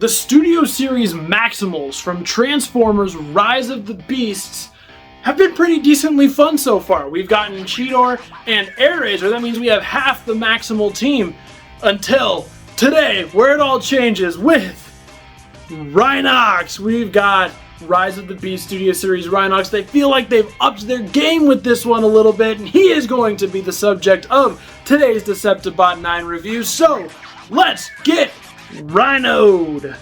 The Studio Series Maximals from Transformers Rise of the Beasts have been pretty decently fun so far. We've gotten Cheetor and Air Razor. That means we have half the Maximal team until today, where it all changes with Rhinox. We've got Rise of the Beast Studio Series Rhinox. They feel like they've upped their game with this one a little bit, and he is going to be the subject of today's Deceptibot 9 review. So let's get Rhino'd.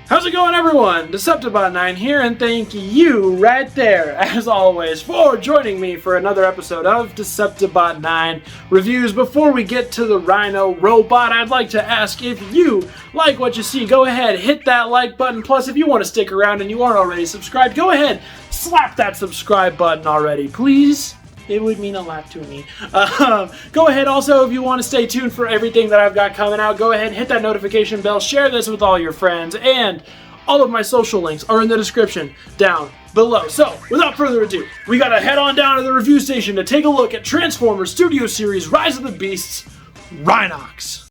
How's it going, everyone? Deceptibot 9 here, and thank you right there, as always, for joining me for another episode of Deceptibot 9 reviews. Before we get to the Rhino robot, I'd like to ask if you like what you see, go ahead, hit that like button. Plus, if you want to stick around and you aren't already subscribed, go ahead, slap that subscribe button already, please. It would mean a lot to me. Go ahead also, if you want to stay tuned for everything that I've got coming out, go ahead and hit that notification bell, share this with all your friends, and all of my social links are in the description down below. So, without further ado, we gotta head on down to the review station to take a look at Transformers Studio Series Rise of the Beasts Rhinox.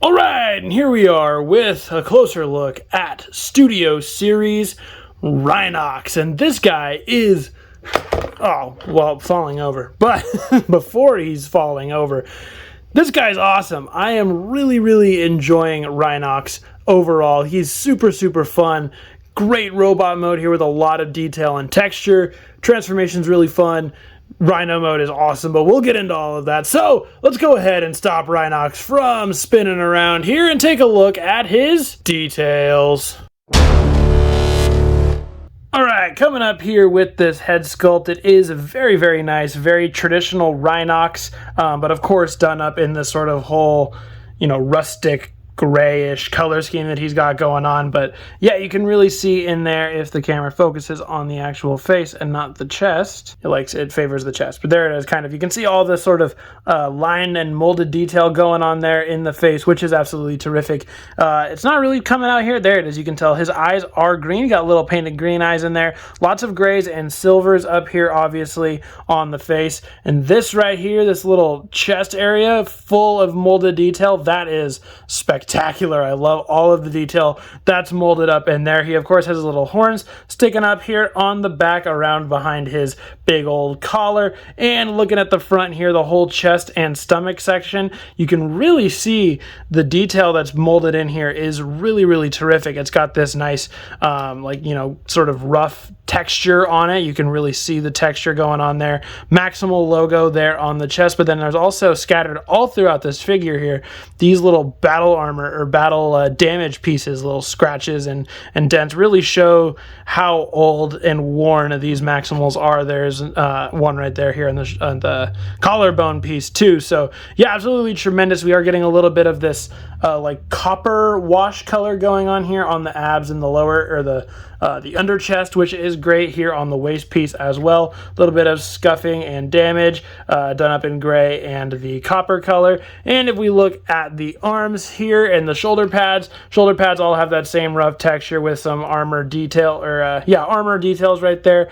Alright, and here we are with a closer look at Studio Series Rhinox, and this guy is falling over. But before he's falling over, this guy's awesome. I am really enjoying Rhinox overall. He's super fun. Great robot mode here with a lot of detail and texture. Transformation's really fun. Rhino mode is awesome, but we'll get into all of that. So let's go ahead and stop Rhinox from spinning around here and take a look at his details. Alright, coming up here with this head sculpt, it is very nice, very traditional Rhinox, but of course done up in this sort of whole, rustic grayish color scheme that he's got going on. But yeah, you can really see in there, if the camera focuses on the actual face and not the chest, it favors the chest, but there it is. Kind of, you can see all this sort of line and molded detail going on there in the face, which is absolutely terrific. It's not really coming out here. There it is. You can tell his eyes are green. Got little painted green eyes in there, lots of grays and silvers up here obviously on the face. And this right here, this little chest area full of molded detail, that is spectacular. I love all of the detail that's molded up in there. He of course has his little horns sticking up here on the back around behind his big old collar. And looking at the front here, the whole chest and stomach section, you can really see the detail that's molded in here is really terrific. It's got this nice sort of rough texture on it. You can really see the texture going on there. Maximal logo there on the chest, but then there's also scattered all throughout this figure here these little battle armor or battle damage pieces, little scratches and dents, really show how old and worn these Maximals are. There's one right there here on the collarbone piece too. So yeah, absolutely tremendous. We are getting a little bit of this copper wash color going on here on the abs and the lower, or the under chest, which is great here on the waist piece as well. A little bit of scuffing and damage done up in gray and the copper color. And if we look at the arms here and the shoulder pads all have that same rough texture with some armor detail, or armor details right there,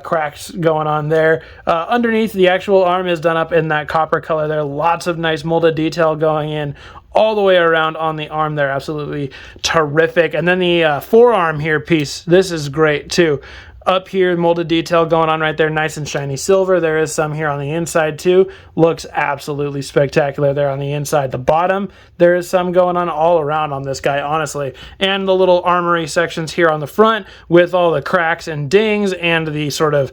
cracks going on there. Underneath, the actual arm is done up in that copper color there. Lots of nice molded detail going in all the way around on the arm there. Absolutely terrific. And then the forearm here piece, this is great too. Up here, molded detail going on right there, nice and shiny silver. There is some here on the inside too. Looks absolutely spectacular there on the inside. The bottom, there is some going on all around on this guy, honestly. And the little armory sections here on the front with all the cracks and dings and the sort of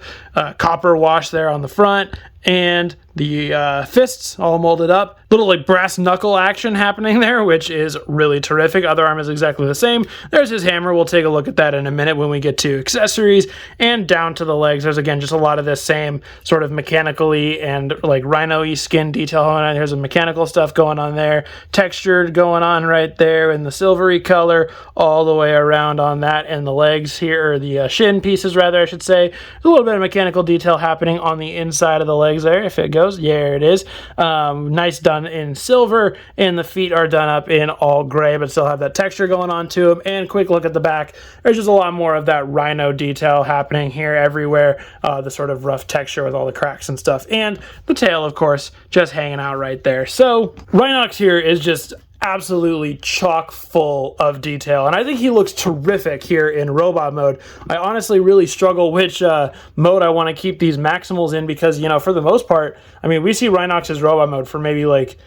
copper wash there on the front. And the fists all molded up. Little brass knuckle action happening there, which is really terrific. Other arm is exactly the same. There's his hammer. We'll take a look at that in a minute when we get to accessories. And down to the legs, there's again just a lot of this same sort of mechanically and rhino-y skin detail going on. There's a mechanical stuff going on there. Textured going on right there in the silvery color all the way around on that. And the legs here, or the shin pieces rather, I should say. There's a little bit of mechanical detail happening on the inside of the legs there, if it goes. goes. There it is. Nice done in silver, and the feet are done up in all gray, but still have that texture going on to them. And quick look at the back. There's just a lot more of that rhino detail happening here everywhere. The sort of rough texture with all the cracks and stuff. And the tail, of course, just hanging out right there. So Rhinox here is just absolutely chock full of detail, and I think he looks terrific here in robot mode. I honestly really struggle which mode I want to keep these Maximals in, because, you know, for the most part, I mean, we see Rhinox's robot mode for maybe like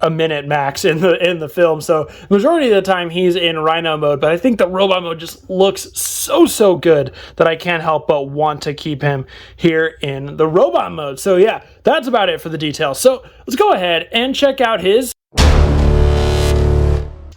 a minute max in the film, so the majority of the time he's in Rhino mode, but I think the robot mode just looks so good that I can't help but want to keep him here in the robot mode. So yeah, that's about it for the details. So let's go ahead and check out his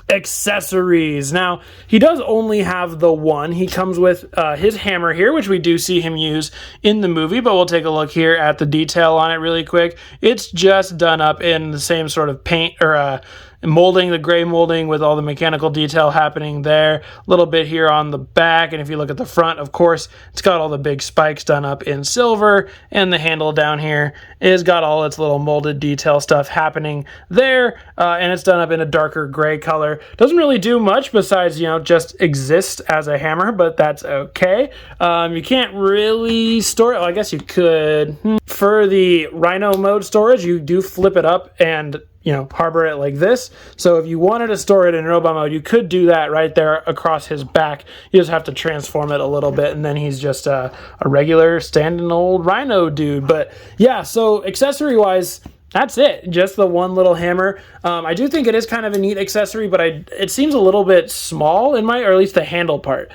accessories. Now, he does only have the one. He comes with his hammer here, which we do see him use in the movie, but we'll take a look here at the detail on it really quick. It's just done up in the same sort of paint or molding, the gray molding with all the mechanical detail happening there. A little bit here on the back, and if you look at the front, of course, it's got all the big spikes done up in silver, and the handle down here is got all its little molded detail stuff happening there, and it's done up in a darker gray color. Doesn't really do much besides, you know, just exist as a hammer, but that's okay. You can't really store it. Well, I guess you could. For the Rhino mode storage, you do flip it up and, you know, harbor it like this. So if you wanted to store it in robot mode, you could do that right there across his back. You just have to transform it a little bit, and then he's just a regular standing old Rhino dude. But yeah, so accessory wise, that's it. Just the one little hammer. I do think it is kind of a neat accessory, but it seems a little bit small in my, or at least the handle part.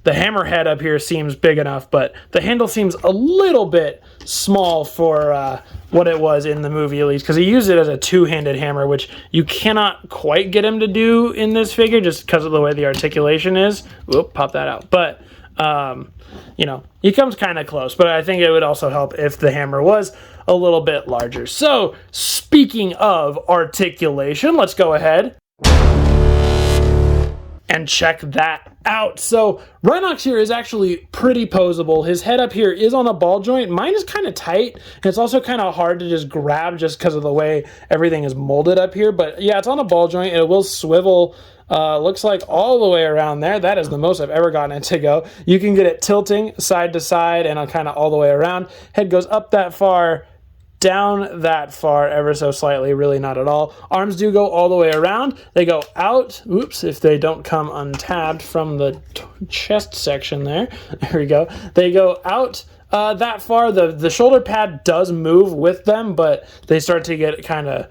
The hammerhead up here seems big enough, but the handle seems a little bit small for what it was in the movie, at least, because he used it as a two-handed hammer, which you cannot quite get him to do in this figure just because of the way the articulation is. Whoop, pop that out. But, you know, he comes kind of close, but I think it would also help if the hammer was a little bit larger. So, speaking of articulation, let's go ahead and check that out. So Rhinox here is actually pretty posable. His head up here is on a ball joint. Mine is kind of tight, and it's also kind of hard to just grab just because of the way everything is molded up here. But yeah, it's on a ball joint, and it will swivel, looks like all the way around there. That is the most I've ever gotten it to go. You can get it tilting side to side and kind of all the way around. Head goes up that far, down that far ever so slightly, really not at all. Arms do go all the way around. They go out, oops, if they don't come untabbed from the chest section there. There we go. They go out that far. The shoulder pad does move with them, but they start to get kind of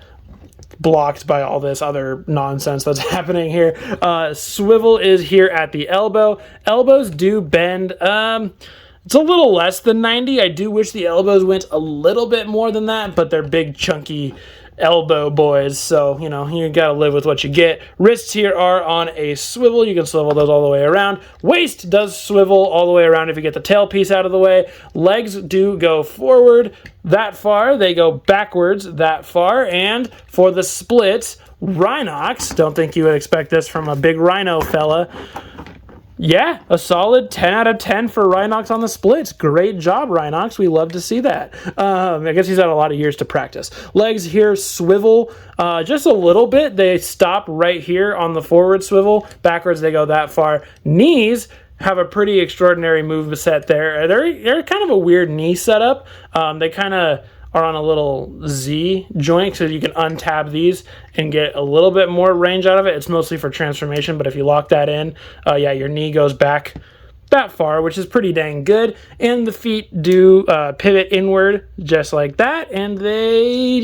blocked by all this other nonsense that's happening here. Swivel is here at the elbow. Elbows do bend. It's a little less than 90. I do wish the elbows went a little bit more than that, but they're big, chunky elbow boys, so, you know, you gotta live with what you get. Wrists here are on a swivel. You can swivel those all the way around. Waist does swivel all the way around if you get the tail piece out of the way. Legs do go forward that far. They go backwards that far. And for the splits, Rhinox, don't think you would expect this from a big rhino fella. Yeah, a solid 10 out of 10 for Rhinox on the splits. Great job, Rhinox. We love to see that. I guess he's had a lot of years to practice. Legs here swivel just a little bit. They stop right here on the forward swivel. Backwards, they go that far. Knees have a pretty extraordinary move set there. They're kind of a weird knee setup. They kind of are on a little Z joint, so you can untab these and get a little bit more range out of it. It's mostly for transformation, but if you lock that in, yeah, your knee goes back that far, which is pretty dang good. And the feet do pivot inward just like that, and they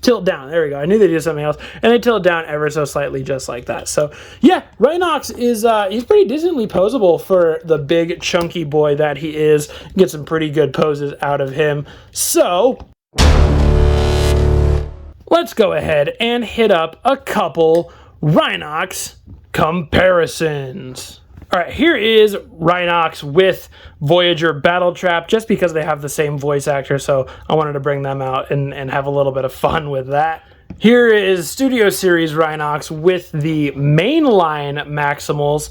tilt down. There we go. I knew they did something else, and they tilt down ever so slightly just like that. So yeah, Rhinox is he's pretty decently posable for the big chunky boy that he is. Get some pretty good poses out of him. So let's go ahead and hit up a couple Rhinox comparisons. All right, here is Rhinox with Voyager Battle Trap, just because they have the same voice actor, so I wanted to bring them out and have a little bit of fun with that. Here is Studio Series Rhinox with the mainline Maximals.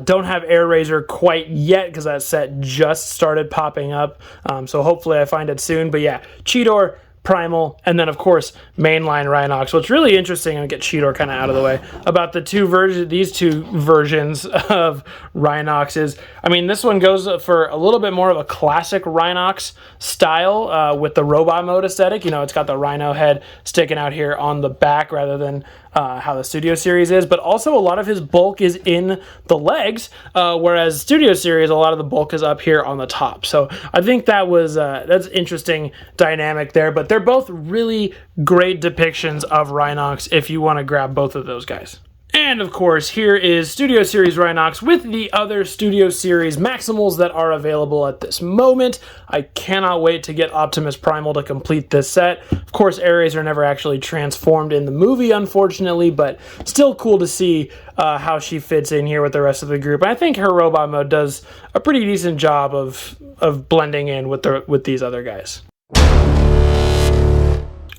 Don't have Air Razor quite yet because that set just started popping up. So hopefully I find it soon. But yeah, Cheetor, Primal, and then of course mainline Rhinox. What's really interesting, I'll get Cheetor kind of out of the way, about these two versions of Rhinox is, I mean, this one goes for a little bit more of a classic Rhinox style with the robot mode aesthetic. You know, it's got the rhino head sticking out here on the back rather than how the Studio Series is, but also a lot of his bulk is in the legs, whereas Studio Series, a lot of the bulk is up here on the top. So I think that was that's interesting dynamic there, but they're both really great depictions of Rhinox if you want to grab both of those guys. And of course, here is Studio Series Rhinox with the other Studio Series Maximals that are available at this moment. I cannot wait to get Optimus Primal to complete this set. Of course, Air Razor never actually transformed in the movie, unfortunately, but still cool to see how she fits in here with the rest of the group. I think her robot mode does a pretty decent job of blending in with these other guys.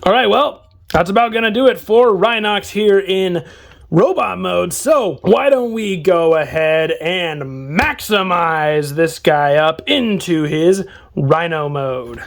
All right, well, that's about going to do it for Rhinox here in robot mode. So why don't we go ahead and maximize this guy up into his Rhino mode.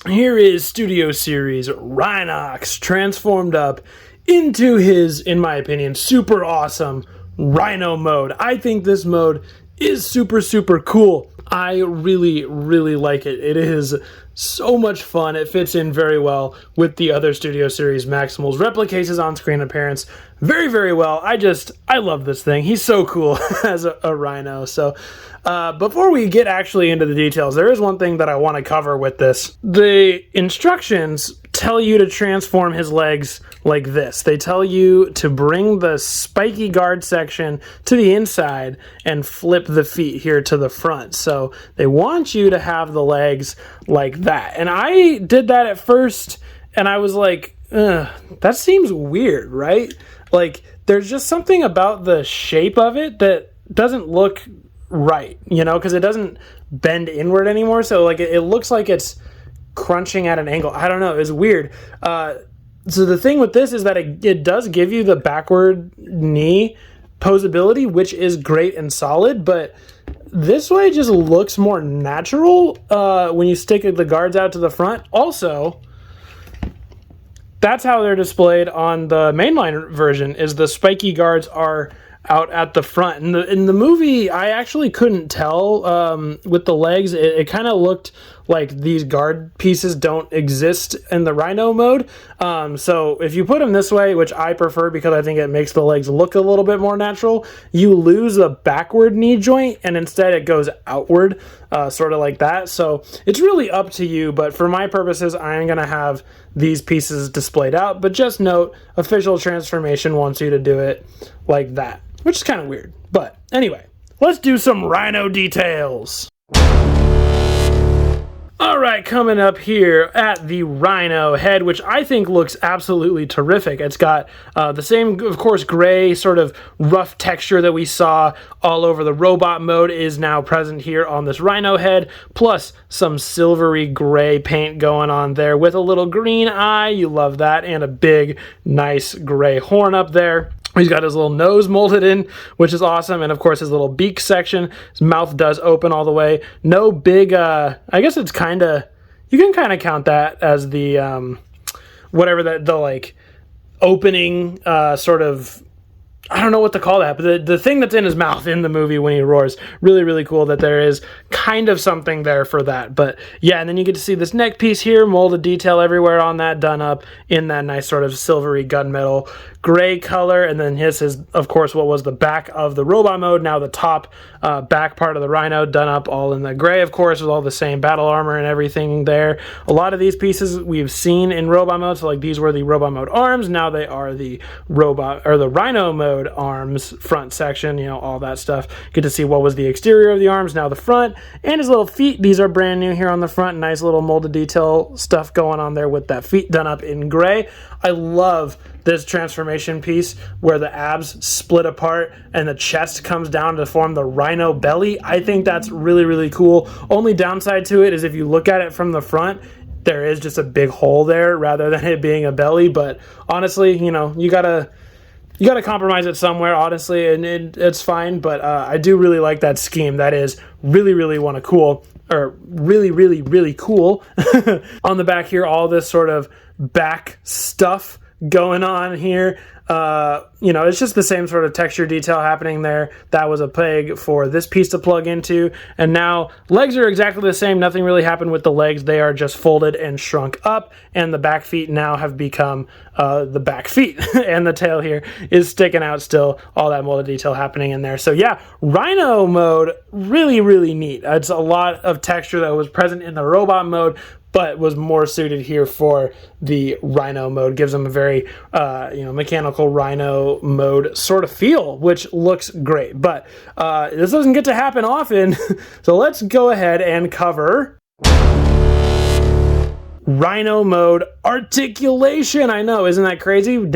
Here is Studio Series Rhinox transformed up into his, in my opinion, super awesome Rhino mode. I think this mode is super, super cool. I really, really like it. It is so much fun. It fits in very well with the other Studio Series Maximals. Replicates his on-screen appearance very, very well. I love this thing. He's so cool as a Rhino. So before we get actually into the details, there is one thing that I want to cover with this. The instructions tell you to transform his legs like this. They tell you to bring the spiky guard section to the inside and flip the feet here to the front. So they want you to have the legs like that. And I did that at first and I was like, that seems weird, right? Like there's just something about the shape of it that doesn't look right, you know, because it doesn't bend inward anymore. So like it looks like it's crunching at an angle. I don't know. It's weird. So the thing with this is that it does give you the backward knee posability, which is great and solid, but this way just looks more natural when you stick the guards out to the front. Also, that's how they're displayed on the mainline version, is the spiky guards are out at the front. In the movie, I actually couldn't tell with the legs. It kind of looked like these guard pieces don't exist in the Rhino mode. So if you put them this way, which I prefer because I think it makes the legs look a little bit more natural, you lose the backward knee joint and instead it goes outward, sort of like that. So it's really up to you, but for my purposes, I'm going to have these pieces displayed out. But just note, official transformation wants you to do it like that, which is kind of weird. But anyway, let's do some Rhino details. Alright, coming up here at the Rhino head, which I think looks absolutely terrific. It's got the same, of course, gray sort of rough texture that we saw all over the robot mode is now present here on this Rhino head, plus some silvery gray paint going on there with a little green eye. You love that, and a big, nice gray horn up there. He's got his little nose molded in, which is awesome. And of course, his little beak section. His mouth does open all the way. No big, I guess it's kind of, you can kind of count that as the, whatever that, the like opening, sort of, I don't know what to call that, but the thing that's in his mouth in the movie when he roars, really, really cool that there is kind of something there for that. But yeah, and then you get to see this neck piece here, molded detail everywhere on that, done up in that nice sort of silvery gunmetal gray color. And then his is, of course, what was the back of the robot mode. Now the top back part of the Rhino done up all in the gray, of course, with all the same battle armor and everything there. A lot of these pieces we've seen in robot mode. So like these were the robot mode arms. Now they are the robot or the Rhino mode arms front section, you know, all that stuff. Get to see what was the exterior of the arms, now the front, and his little feet. These are brand new here on the front. Nice little molded detail stuff going on there with that feet done up in gray. I love this transformation piece where the abs split apart and the chest comes down to form the Rhino belly. I think that's really, really cool. Only downside to it is if you look at it from the front, there is just a big hole there rather than it being a belly. But honestly, you know, you gotta compromise it somewhere, honestly, and it's fine. But I do really like that scheme. That is really, really cool. On the back here, all this sort of back stuff going on here. You know, it's just the same sort of texture detail happening there. That was a peg for this piece to plug into. And now legs are exactly the same. Nothing really happened with the legs. They are just folded and shrunk up. And the back feet now have become the back feet. And the tail here is sticking out still. All that molded detail happening in there. So yeah, Rhino mode, really, really neat. It's a lot of texture that was present in the robot mode, but was more suited here for the Rhino mode. Gives them a very, mechanical Rhino mode sort of feel, which looks great. But this doesn't get to happen often, so let's go ahead and cover Rhino mode articulation. I know, isn't that crazy? We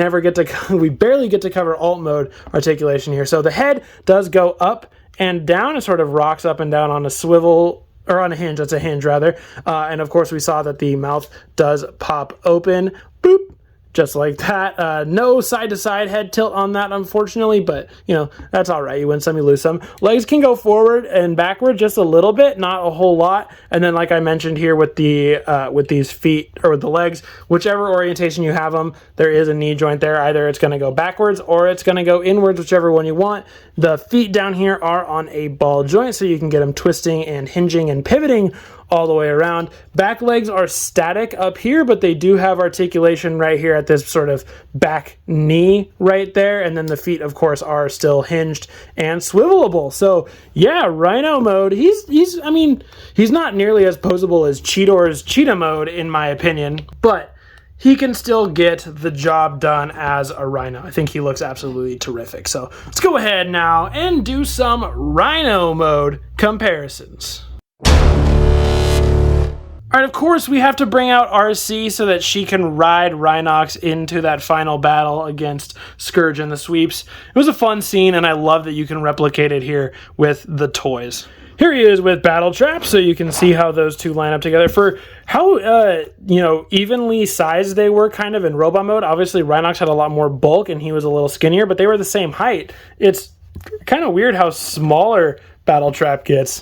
barely get to cover alt mode articulation here. So the head does go up and down. It sort of rocks up and down on a swivel, or on a hinge, that's a hinge rather. And of course we saw that the mouth does pop open, boop, just like that. No side-to-side head tilt on that, unfortunately, but, you know, that's all right. You win some, you lose some. Legs can go forward and backward just a little bit, not a whole lot. And then, like I mentioned here with the with these feet, or with the legs, whichever orientation you have them, there is a knee joint there. Either it's going to go backwards or it's going to go inwards, whichever one you want. The feet down here are on a ball joint, so you can get them twisting and hinging and pivoting all the way around. Back legs are static up here, but they do have articulation right here at this sort of back knee right there. And then the feet, of course, are still hinged and swivelable. So yeah, Rhino mode, he's not nearly as posable as Cheetor's Cheetah mode, in my opinion, but he can still get the job done as a Rhino. I think he looks absolutely terrific. So let's go ahead now and do some Rhino mode comparisons. All right, of course, we have to bring out RC so that she can ride Rhinox into that final battle against Scourge and the Sweeps. It was a fun scene, and I love that you can replicate it here with the toys. Here he is with Battle Trap, so you can see how those two line up together. For how, evenly sized they were kind of in robot mode. Obviously, Rhinox had a lot more bulk, and he was a little skinnier, but they were the same height. It's kind of weird how smaller Battle Trap gets,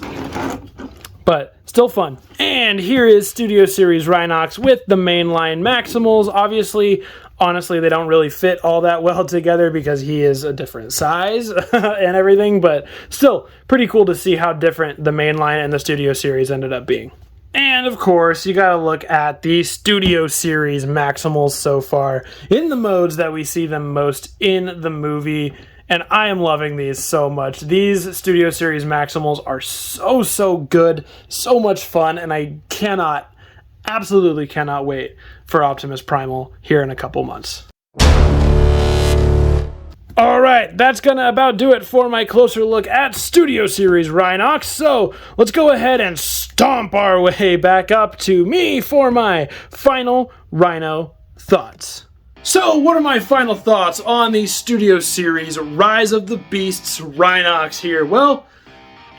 but still fun. And here is Studio Series Rhinox with the mainline Maximals. Obviously, honestly, they don't really fit all that well together because he is a different size and everything, but still pretty cool to see how different the mainline and the Studio Series ended up being. And of course, you gotta look at the Studio Series Maximals so far in the modes that we see them most in the movie. And I am loving these so much. These Studio Series Maximals are so good, so much fun, and I absolutely cannot wait for Optimus Primal here in a couple months. Alright, that's gonna about do it for my closer look at Studio Series Rhinox, so let's go ahead and stomp our way back up to me for my final Rhino thoughts. So, what are my final thoughts on the Studio Series Rise of the Beasts Rhinox here? Well,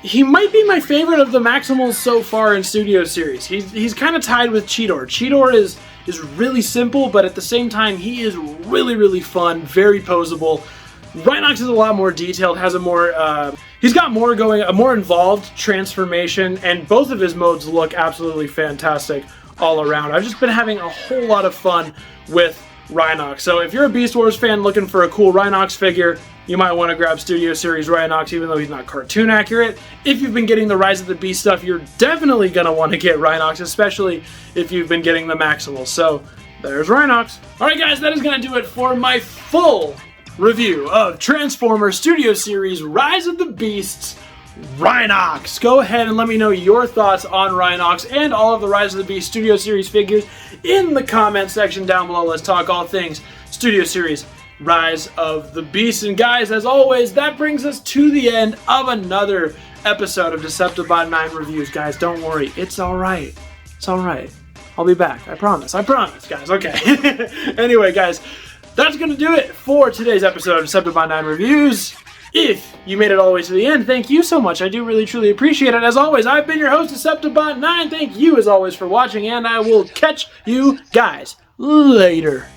he might be my favorite of the Maximals so far in Studio Series. He's kind of tied with Cheetor. Cheetor is really simple, but at the same time, he is really fun, very poseable. Rhinox is a lot more detailed, has a more, he's got more going, a more involved transformation, and both of his modes look absolutely fantastic all around. I've just been having a whole lot of fun with Rhinox. So if you're a Beast Wars fan looking for a cool Rhinox figure, you might want to grab Studio Series Rhinox, even though he's not cartoon accurate. If you've been getting the Rise of the Beast stuff, you're definitely going to want to get Rhinox, especially if you've been getting the Maximals. So there's Rhinox. Alright guys, that is going to do it for my full review of Transformers Studio Series Rise of the Beasts Rhinox. Go ahead and let me know your thoughts on Rhinox and all of the Rise of the Beast Studio Series figures in the comment section down below. Let's talk all things Studio Series Rise of the Beast. And guys, as always, that brings us to the end of another episode of Decepticon 9 Reviews. Guys, don't worry. It's alright. It's alright. I'll be back. I promise. I promise, guys. Okay. Anyway, guys, that's going to do it for today's episode of Decepticon 9 Reviews. If you made it all the way to the end, thank you so much. I do really, truly appreciate it. As always, I've been your host, Decepticon 9. Thank you, as always, for watching, and I will catch you guys later.